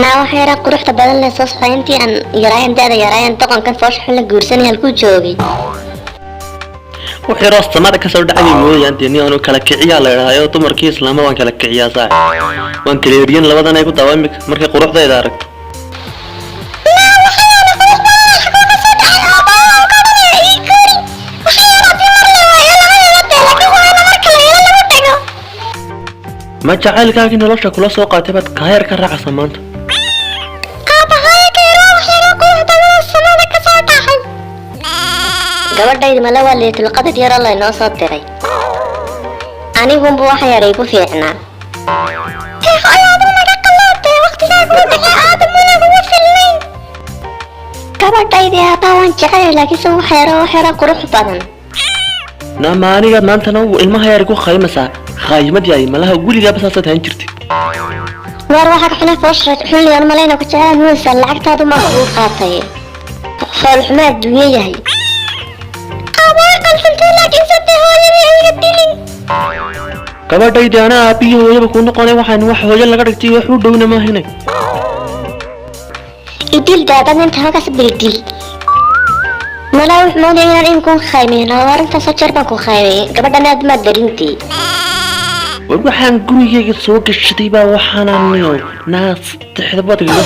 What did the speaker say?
naa waxay yara quruxda badan leh soo safayntii aan yaraayan daada yaraayan doqonkan foosh xun la guursanay halkuu joogay wixii roostamada ka soo dhacay mooyaan tii aanu kala kiciyaa la yiraahdo dumarkii islaama waan kala kiciyaa saa waan kala yiriin labadan ay ku daawamik markay quruxdeeda aragto ما جعل كاكي نلوشة كلا سوق قاتبت كاير كراعة سمانت gabadhayda malawa leetul qadad yar Allah inoo soo diray anigu wax yar ay ku fiicnaa gabadhayda taan jecel laakiin wax yar qurux badan naamaaniga maantana ilmaha yar ku qaymasa qaymad yaay malaha guliga basaasad taan jirtay war waxa ka xunaa foosh xulliyan malayna ku jecel muusa lacagtaadu ma uu qaatay xool xumaa dunya yahay gabadhayda ana aabiyo hooyaba ku noqonay waxaan wax hooyo laga dhigtay wax u dhowna ma ahayn idil daadan inta halkaas bilgil malaw moodeen inaan ku khaymeena warinta sajar baan ku khaymay gabadhan aad ma darintii waxaan gurigeyga soo gashaday baa waxaan naas tixda badga